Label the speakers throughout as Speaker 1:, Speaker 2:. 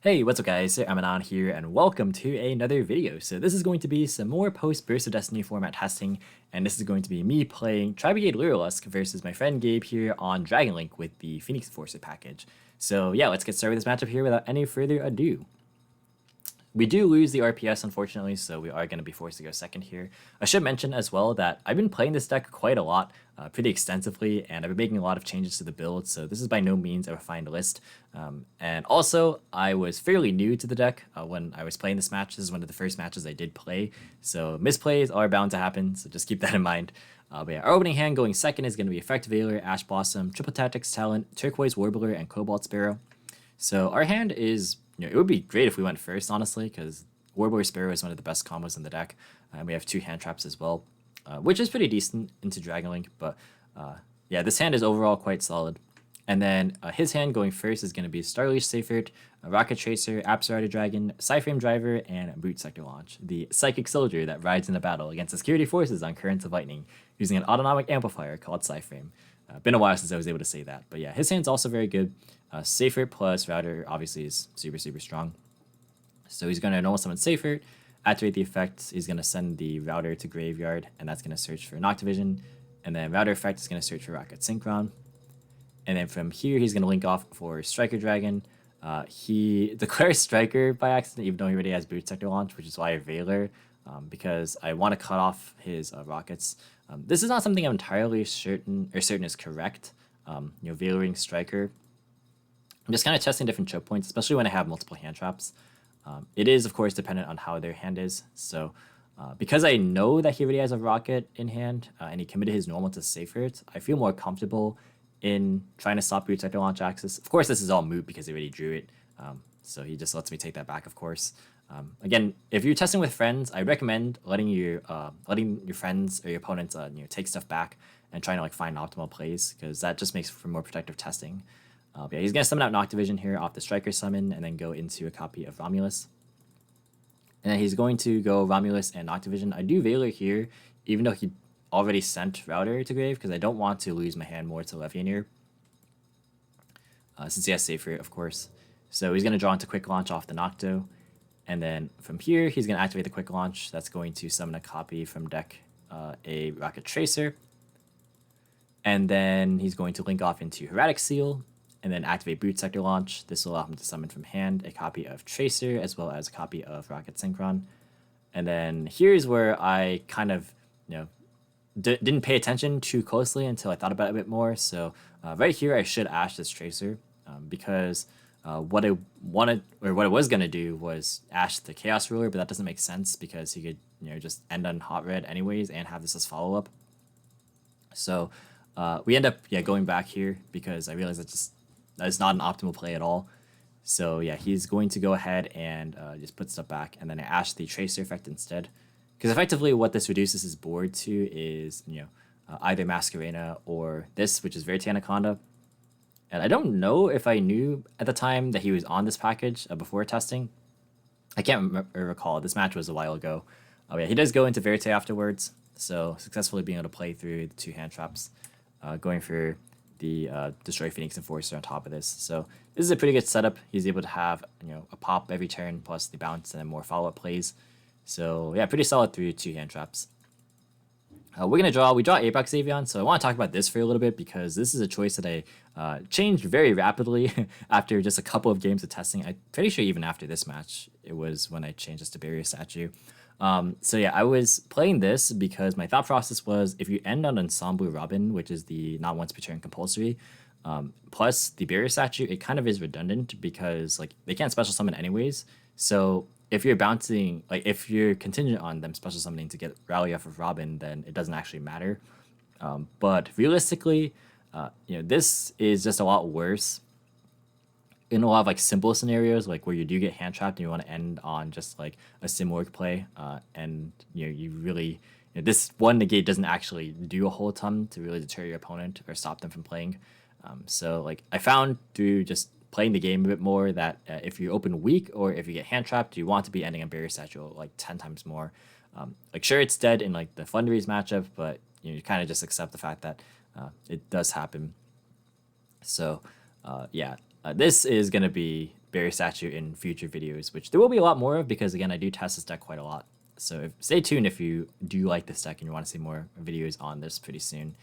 Speaker 1: Hey, what's up guys, Emanon here and welcome to another video. So this is going to be some more post-Burst of Destiny format testing, and this is going to be me playing Tri-Brigade Lyrilusc versus my friend Gabe here on Dragon Link with the Phoenix Enforcer package. So yeah, let's get started with this matchup here without any further ado. We do lose the RPS, unfortunately, so we are going to be forced to go second here. I should mention as well that I've been playing this deck quite a lot, pretty extensively, and I've been making a lot of changes to the build, so this is by no means a refined list. And also, I was fairly new to the deck when I was playing this match. This is one of the first matches I did play, so misplays are bound to happen, so just keep that in mind. But yeah, our opening hand going second is going to be Effect Veiler, Ash Blossom, Triple Tactics Talent, Turquoise Warbler, and Cobalt Sparrow. So our hand is, it would be great if we went first, honestly, because Warbler Sparrow is one of the best combos in the deck. And we have two hand traps as well, which is pretty decent into Dragon Link. But yeah, this hand is overall quite solid. And then his hand going first is going to be Starleash Seyfert, Rocket Tracer, Apsarada Dragon, Psyframe Driver, and Boot Sector Launch, the Psychic Soldier that rides in a battle against the security forces on Currents of Lightning using an autonomic amplifier called Psyframe. Been a while since I was able to say that, but yeah, his hand's also very good. Seyfert plus Router obviously is super strong. So he's going to normal summon Seyfert, activate the effect, he's going to send the Router to Graveyard, and that's going to search for Noctivision, and then Router effect is going to search for Rocket Synchron. And then from here, he's going to link off for Striker Dragon. He declares Striker by accident, even though he already has Boot Sector Launch, which is why I Veiler, because I want to cut off his rockets. This is not something I'm entirely certain is correct. Veilering Striker. I'm just kind of testing different choke points, especially when I have multiple hand traps. It is, of course, dependent on how their hand is. So because I know that he already has a rocket in hand and he committed his normal to Seyfert, I feel more comfortable in trying to stop Boot Sector Launch access. Of course, this is all moot because he already drew it. So he just lets me take that back, of course. Again, if you're testing with friends, I recommend letting your friends or your opponents take stuff back and trying to find optimal plays, because that just makes for more protective testing. Yeah, he's gonna summon out Noctivision here off the Striker summon and then go into a copy of Romulus. And then he's going to go Romulus and Noctivision. I do Veiler here, even though he already sent Router to grave, because I don't want to lose my hand more to Levianeer. Since he has Seyfert, of course. So he's gonna draw into Quick Launch off the Nocto. And then from here, he's going to activate the Quick Launch. That's going to summon a copy from deck, a Rocket Tracer. And then he's going to link off into Hermetic Seal, and then activate Boot Sector Launch. This will allow him to summon from hand a copy of Tracer, as well as a copy of Rocket Synchron. And then here's where I kind of, didn't pay attention too closely until I thought about it a bit more. So right here, I should Ash this Tracer, because what I wanted, or what I was gonna do, was Ash the Chaos Ruler, but that doesn't make sense because he could, just end on Hot Red anyways and have this as follow up. So we end up going back here because I realized that is not an optimal play at all. So yeah, he's going to go ahead and just put stuff back, and then I Ash the Tracer effect instead, because effectively what this reduces his board to is either Masquerena or this, which is Verite Anaconda. And I don't know if I knew at the time that he was on this package before testing. I can't recall. This match was a while ago. Oh yeah, he does go into Verite afterwards, so successfully being able to play through the two hand traps, going for the Destroy Phoenix Enforcer on top of this. So this is a pretty good setup. He's able to have a pop every turn plus the bounce and then more follow-up plays. So yeah, pretty solid through two hand traps. We draw Apex Avion, so I want to talk about this for a little bit because this is a choice that I changed very rapidly after just a couple of games of testing. I'm pretty sure even after this match, it was when I changed this to Barrier Statue. So yeah, I was playing this because my thought process was, if you end on Ensemble Robin, which is the not once per turn compulsory, plus the Barrier Statue, it kind of is redundant because they can't special summon anyways. So if you're bouncing, if you're contingent on them special summoning to get Rally off of Robin, then it doesn't actually matter. But realistically, this is just a lot worse in a lot of simple scenarios, where you do get hand trapped and you want to end on just a Simorg play, and you really, this one negate doesn't actually do a whole ton to really deter your opponent or stop them from playing. So I found through just playing the game a bit more that if you open weak or if you get hand trapped, you want to be ending on Barrier Statue 10 times more. Sure, it's dead in the Fundraise matchup, but you kind of just accept the fact that it does happen. So yeah, This is going to be Barrier Statue in future videos, which there will be a lot more of because, again, I do test this deck quite a lot. So stay tuned if you do like this deck and you want to see more videos on this pretty soon.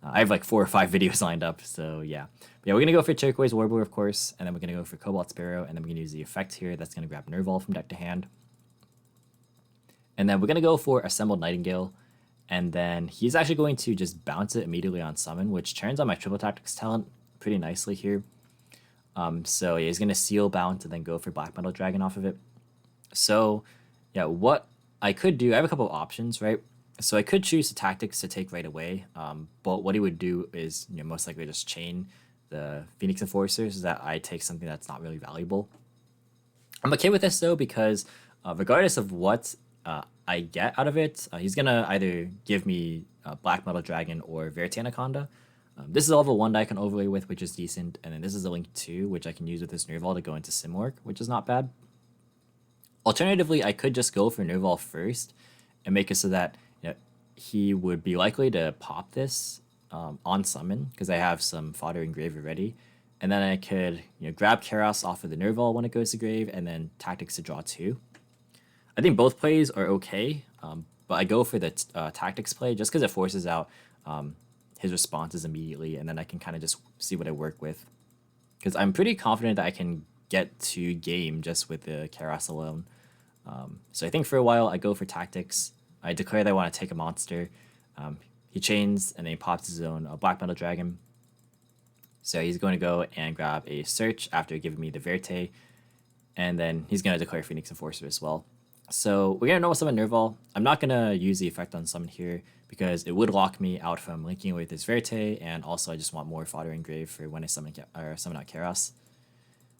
Speaker 1: I have like 4 or 5 videos lined up, so yeah. But yeah, we're going to go for Turquoise Warbler, of course, and then we're going to go for Cobalt Sparrow, and then we're going to use the effect here that's going to grab Nerval from deck to hand. And then we're going to go for Assembled Nightingale, and then he's actually going to just bounce it immediately on summon, which turns on my Triple Tactics talent pretty nicely here. So yeah, he's going to Seal Bounce and then go for Black Metal Dragon off of it. So yeah, what I could do, I have a couple of options, right? So I could choose the Tactics to take right away, but what he would do is, most likely just chain the Phoenix Enforcers so that I take something that's not really valuable. I'm okay with this though because regardless of what I get out of it, he's gonna either give me Black Metal Dragon or Verite Anaconda. This is level 1 that I can overlay with, which is decent, and then this is a Link 2, which I can use with this Nerval to go into Simorgh, which is not bad. Alternatively, I could just go for Nerval first and make it so that he would be likely to pop this on summon because I have some fodder in grave already, and then I could grab Kairos off of the Nerval when it goes to grave, and then Tactics to draw 2. I think both plays are okay, but I go for the Tactics play just because it forces out his responses immediately, and then I can kind of just see what I work with. Because I'm pretty confident that I can get to game just with the Kairos alone. So I think for a while I go for Tactics. I declare that I want to take a monster. He chains and then he pops his own Black Metal Dragon. So he's going to go and grab a Search after giving me the Verite, and then he's going to declare Phoenix Enforcer as well. So we're going to normal summon Nerval. I'm not going to use the effect on summon here because it would lock me out from linking with this Verite, and also I just want more fodder in grave for when I summon out Kairos.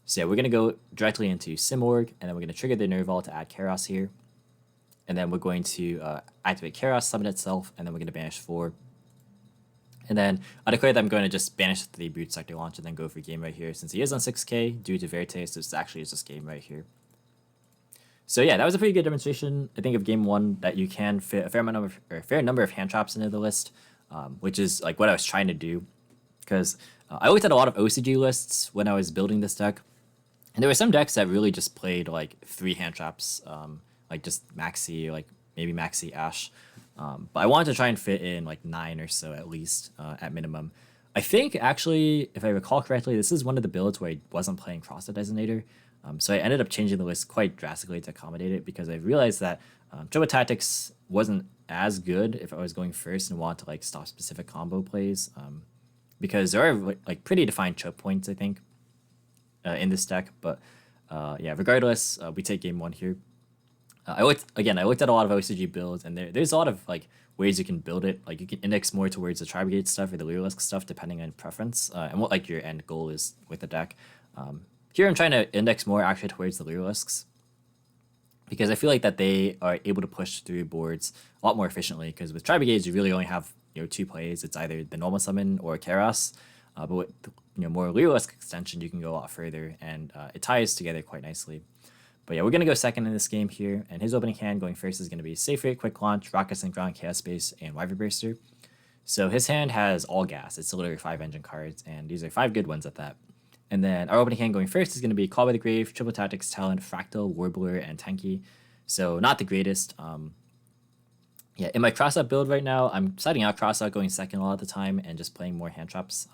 Speaker 1: So yeah, we're going to go directly into Simorgh, and then we're going to trigger the Nerval to add Kairos here. And then we're going to activate Kairos, summon itself, and then we're going to banish 4. And then I declare that I'm going to just banish the Brute Sector launch and then go for game right here since he is on 6k due to Verite, so it's actually just game right here. So yeah, that was a pretty good demonstration, I think, of game 1 that you can fit a fair number of hand traps into the list, which is like what I was trying to do. Because I looked at a lot of OCG lists when I was building this deck, and there were some decks that really just played like 3 hand traps, like just Maxi, like maybe Maxi Ash. But I wanted to try and fit in like 9 or so at least, at minimum. I think actually, if I recall correctly, this is one of the builds where I wasn't playing Cross the Designator. So I ended up changing the list quite drastically to accommodate it because I realized that Triple Tactics wasn't as good if I was going first and want to like stop specific combo plays, because there are like pretty defined choke points, I think, in this deck. But yeah, regardless, we take game 1 here. I looked at a lot of OCG builds, and there's a lot of like ways you can build it. Like you can index more towards the Tri-Brigade stuff or the Lyrilusc stuff depending on preference and what like your end goal is with the deck. Here I'm trying to index more actually towards the Lyriluscs because I feel like that they are able to push through boards a lot more efficiently, because with Tri-Brigades you really only have 2 plays. It's either the normal summon or Kairos, but with more Lyrilusc extension you can go a lot further, and it ties together quite nicely. But yeah, we're going to go second in this game here, and his opening hand going first is going to be Safe Rate, Quick Launch, Rocket Synchron, Chaos Space, and Wyvern Burster. So his hand has all gas. It's literally 5 engine cards, and these are 5 good ones at that. And then our opening hand going first is going to be Call by the Grave, Triple Tactics, Talent, Fractal, Warbler, and Tenki. So not the greatest. Yeah, in my cross-out build right now, I'm siding out cross-out going second a lot of the time and just playing more hand traps.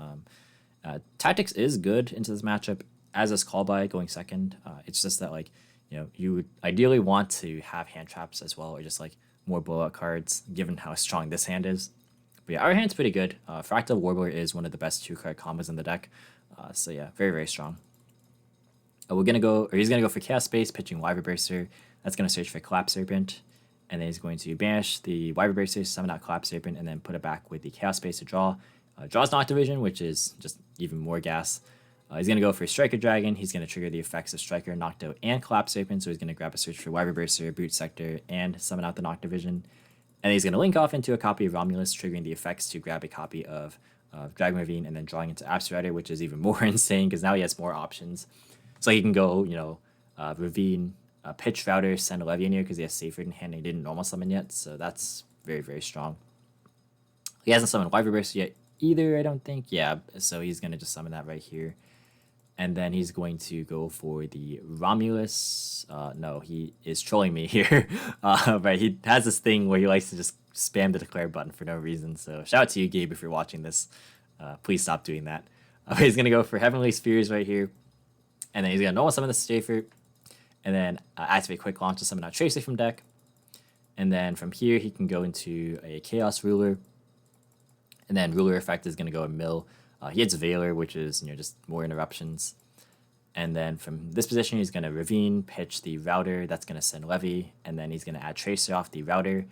Speaker 1: Tactics is good into this matchup, as is Call by going second. It's just that like, you would ideally want to have hand traps as well, or just like more blowout cards, given how strong this hand is. But yeah, our hand's pretty good. Fractal Warbler is one of the best 2-card combos in the deck. So yeah, very, very strong. He's gonna go for Chaos Space, pitching Wyvern Burster. That's gonna search for Collapse Serpent, and then he's going to banish the Wyvern Burster, summon out Collapse Serpent, and then put it back with the Chaos Space to draw. Draws Noctivision, which is just even more gas. He's going to go for Striker Dragon. He's going to trigger the effects of Striker, Nocto, and Collapse Serpent. So he's going to grab a search for Wyvern Burster, Brute Sector, and summon out the Noctivision. And then he's going to link off into a copy of Romulus, triggering the effects to grab a copy of Dragon Ravine, and then drawing into Abs Rider, which is even more insane because now he has more options. So he can go, Ravine, pitch Router, send a Levian here because he has Safer in hand and he didn't normal summon yet. So that's very, very strong. He hasn't summoned Wyvern Burster yet either, I don't think. Yeah, so he's going to just summon that right here. And then he's going to go for the Romulus. No, he is trolling me here. But he has this thing where he likes to just spam the declare button for no reason. So shout out to you, Gabe, if you're watching this. Please stop doing that. He's going to go for Heavenly Spheres right here. And then he's going to normal summon the Stafer. And then activate Quick Launch to summon out Tracer from deck. And then from here, he can go into a Chaos Ruler. And then Ruler effect is going to go in Mill. He hits Veiler, which is just more interruptions. And then from this position, he's going to Ravine, pitch the Router. That's going to send Levy. And then he's going to add Tracer off the Router.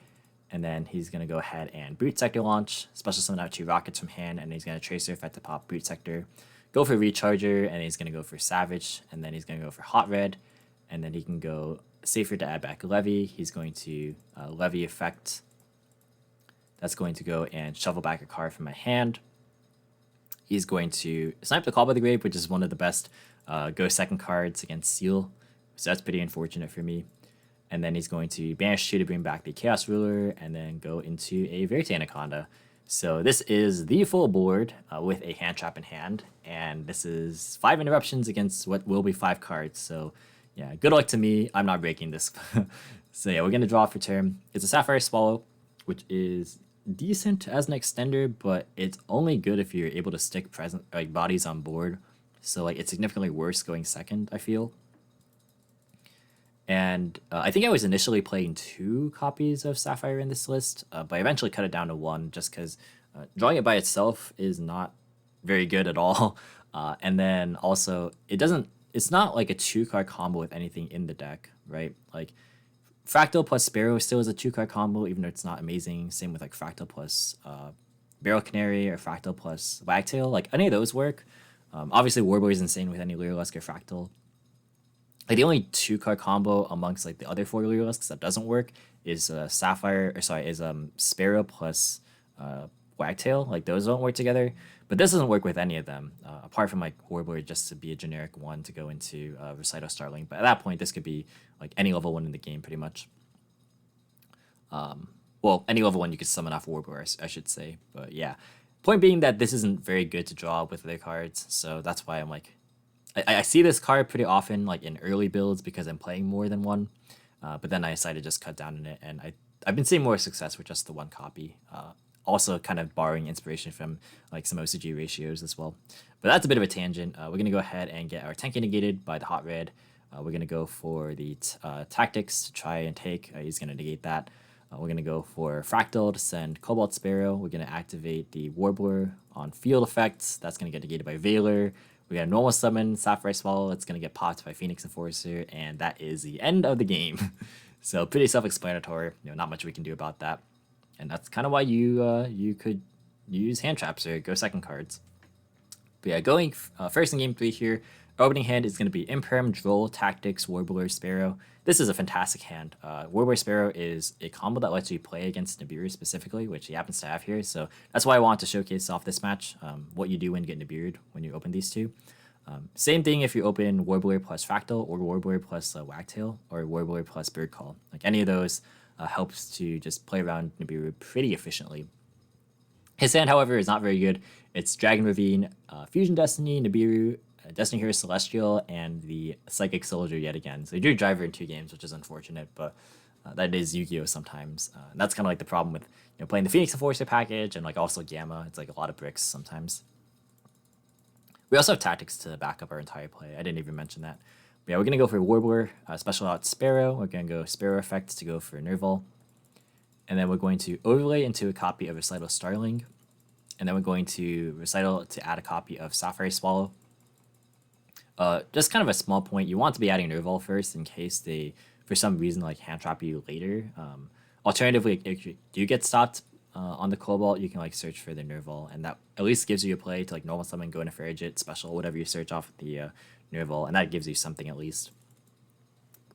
Speaker 1: And then he's going to go ahead and Boot Sector launch. Special summon out 2 Rockets from hand. And he's going to Tracer effect to pop Boot Sector. Go for Recharger. And he's going to go for Savage. And then he's going to go for Hot Red. And then he can go safer to add back Levy. He's going to Levy effect. That's going to go and shuffle back a card from my hand. He's going to snipe the Call by the Grave, which is one of the best go second cards against Seal. So that's pretty unfortunate for me. And then he's going to banish 2 to bring back the Chaos Ruler, and then go into a Verite Anaconda. So this is the full board with a hand trap in hand. And this is 5 interruptions against what will be 5 cards. So yeah, good luck to me. I'm not breaking this. So yeah, we're going to draw for turn. It's a Sapphire Swallow, which is decent as an extender, but it's only good if you're able to stick present bodies on board. So it's significantly worse going second, I feel. And I think I was initially playing 2 copies of Sapphire in this list, but I eventually cut it down to 1 just because drawing it by itself is not very good at all. And then also it's not like a 2-card combo with anything in the deck, right? Fractal plus Sparrow still is a 2-card combo, even though it's not amazing. Same with Fractal plus Barrel Canary or Fractal plus Wagtail. Any of those work. Obviously, Warboy is insane with any Lyrilusc or Fractal. The only 2-card combo amongst the other 4 Lyriluscs that doesn't work is Sparrow plus Wagtail. Those don't work together. But this doesn't work with any of them, apart from Warboy just to be a generic 1 to go into Recital Starling. But at that point, this could be any level 1 in the game, pretty much. Well, any level 1 you could summon off Warboy, I should say. But yeah, point being that this isn't very good to draw with other cards, so that's why I'm I see this card pretty often in early builds because I'm playing more than 1. But then I decided to just cut down on it, and I've been seeing more success with just the 1 copy. Also kind of borrowing inspiration from some OCG ratios as well. But that's a bit of a tangent. We're going to go ahead and get our Tenki negated by the Hot Red. We're going to go for the Tactics to try and take. He's going to negate that. We're going to go for Fractal to send Cobalt Sparrow. We're going to activate the Warbler on field effects. That's going to get negated by Veiler. We got a normal summon Sapphire Swallow. It's going to get popped by Phoenix Enforcer. And that is the end of the game. So pretty self-explanatory. Not much we can do about that. And that's kind of why you could use hand traps or go second cards. But yeah, going first in game 3 here, our opening hand is going to be Imperm, Droll, Tactics, Warbler, Sparrow. This is a fantastic hand. Warbler Sparrow is a combo that lets you play against Nibiru specifically, which he happens to have here. So that's why I want to showcase off this match, what you do when you get Nibiru when you open these 2. Same thing if you open Warbler plus Fractal or Warbler plus Wagtail or Warbler plus Bird Call. Any of those helps to just play around Nibiru pretty efficiently. His hand, however, is not very good. It's Dragon Ravine, Fusion Destiny, Nibiru, Destiny Hero Celestial, and the Psychic Soldier yet again. So you do Driver in 2 games, which is unfortunate, but that is Yu-Gi-Oh! Sometimes. That's kind of the problem with playing the Phoenix Enforcer package and also Gamma. It's a lot of bricks sometimes. We also have Tactics to back up our entire play. I didn't even mention that. But yeah, we're going to go for Warbler, special out Sparrow. We're going to go Sparrow effect to go for Nerval. And then we're going to overlay into a copy of Recital Starling. And then we're going to Recital to add a copy of Sapphire Swallow. Just kind of a small point, you want to be adding Nerval first in case they, for some reason, hand trap you later. Alternatively, if you do get stopped on the Cobalt, you can search for the Nerval, and that at least gives you a play to normal summon, go into Farigate, special, whatever you search off the Nerval, and that gives you something at least.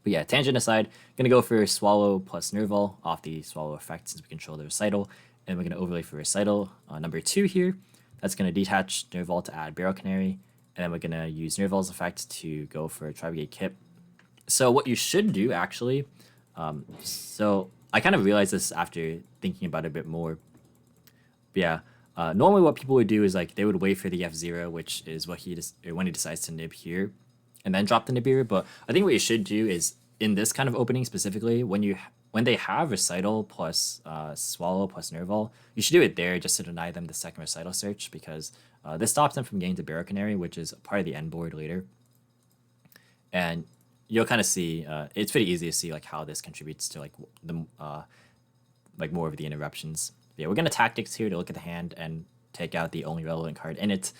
Speaker 1: But yeah, tangent aside, gonna go for Swallow plus Nerval off the Swallow effect since we control the Recital, and we're gonna overlay for Recital number 2 here. That's gonna detach Nerval to add Barrel Canary, and then we're gonna use Nerval's effect to go for Tri-Brigade Kip. So what you should do actually, so I kind of realized this after thinking about it a bit more. But yeah, Normally what people would do is like they would wait for the F0, which is what when he decides to nib here, and then drop the Nibiru. But I think what you should do is in this kind of opening specifically, when they have Recital plus Swallow plus Nerval, you should do it there just to deny them the second Recital search, because this stops them from getting to Barrow Canary, which is part of the end board later. And you'll kind of see, it's pretty easy to see like how this contributes to like the like more of the interruptions. But yeah, we're gonna tactics here to look at the hand and take out the only relevant card in it.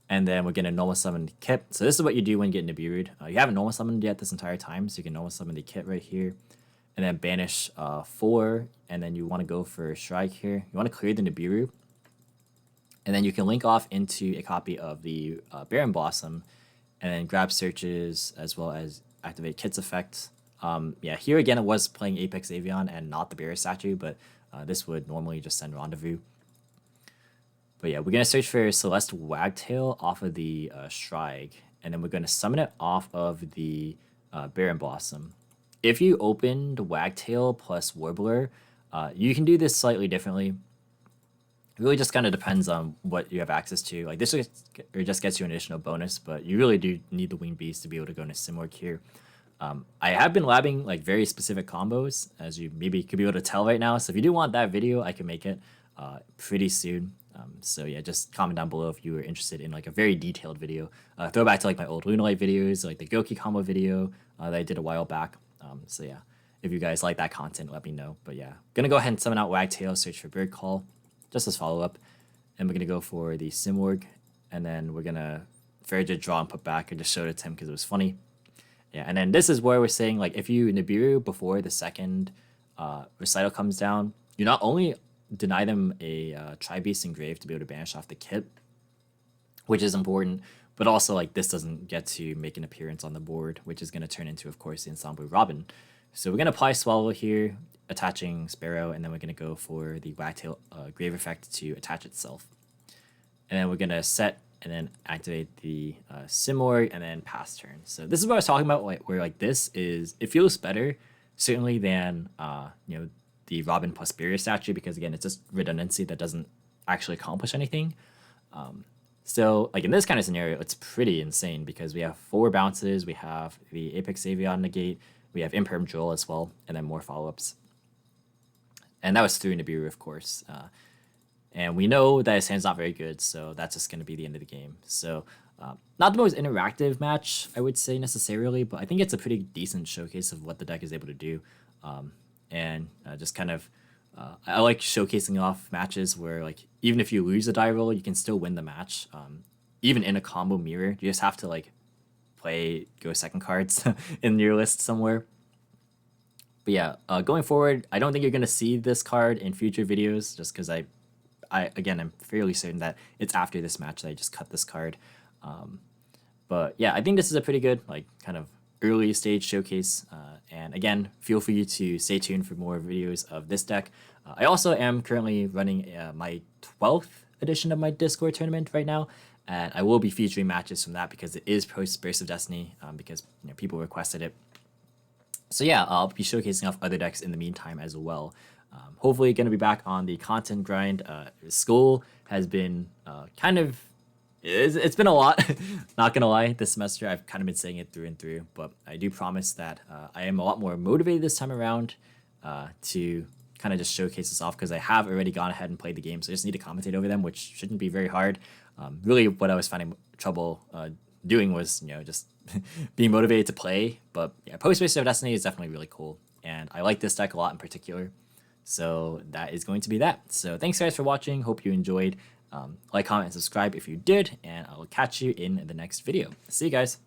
Speaker 1: And then we're gonna normal summon the Kip. So this is what you do when getting Nibiru'd. You haven't normal summoned yet this entire time, so you can normal summon the Kip right here. And then banish 4, and then you want to go for Shrike here. You want to clear the Nibiru. And then you can link off into a copy of the Baron Blossom, and then grab searches as well as activate Kit's effect. Yeah, here again it was playing Apex Avion and not the Barrier statue, but this would normally just send Rendezvous. But yeah, we're going to search for Celeste Wagtail off of the Shrike, and then we're going to summon it off of the Baron Blossom. If you opened Wagtail plus Warbler, you can do this slightly differently. It really just kind of depends on what you have access to. Like this just gets you an additional bonus, but you really do need the Winged Beast to be able to go into Simorgh here. I have been labbing like very specific combos, as you maybe could be able to tell right now. So if you do want that video, I can make it pretty soon. So yeah, just comment down below if you were interested in like a very detailed video. Throwback to like my old Lunalight videos, like the Goki combo video that I did a while back. So yeah, if you guys like that content, let me know. But yeah, gonna go ahead and summon out Wagtail, search for Bird Call, just as follow-up. And we're gonna go for the Simorgh, and then we're gonna Farid draw and put back, and just showed it to him because it was funny. Yeah, and then this is where we're saying like if you Nibiru before the second Recital comes down, you not only deny them a Tri-Beast Engrave to be able to banish off the Kip, which is important, but also like this doesn't get to make an appearance on the board, which is going to turn into, of course, the Ensemble Robin. So we're going to apply Swallow here, attaching Sparrow, and then we're going to go for the Wagtail Grave effect to attach itself. And then we're going to set and then activate the Simorgh and then pass turn. So this is what I was talking about, like where like this is, it feels better certainly than you know, the Robin plus Barrier statue, because again it's just redundancy that doesn't actually accomplish anything. So like in this kind of scenario, it's pretty insane because we have 4 bounces, we have the Apex Avion negate, we have Imperm Joel as well, and then more follow-ups. And that was through Nibiru, of course. And we know that his hand's not very good, so that's just going to be the end of the game. So not the most interactive match, I would say, necessarily, but I think it's a pretty decent showcase of what the deck is able to do. Just kind of, I like showcasing off matches where, like, even if you lose a die roll, you can still win the match. Even in a combo mirror, you just have to, like, play DtheSecond cards in your list somewhere. But yeah, going forward, I don't think you're going to see this card in future videos, just because again, I'm fairly certain that it's after this match that I just cut this card. But yeah, I think this is a pretty good, like, kind of early stage showcase. And again, feel free to stay tuned for more videos of this deck. I also am currently running my 12th edition of my Discord tournament right now, and I will be featuring matches from that because it is post Burst of Destiny, because people requested it. So yeah, I'll be showcasing off other decks in the meantime as well. Hopefully going to be back on the content grind. School has been it's been a lot, not gonna lie, this semester. I've kind of been saying it through and through, but I do promise that I am a lot more motivated this time around to kind of just showcase this off, because I have already gone ahead and played the game, so I just need to commentate over them, which shouldn't be very hard. Really what I was finding trouble doing was, just being motivated to play. But yeah, post Burst of Destiny is definitely really cool, and I like this deck a lot in particular. So that is going to be that. So thanks guys for watching, hope you enjoyed. Like, comment, and subscribe if you did, and I will catch you in the next video. See you guys.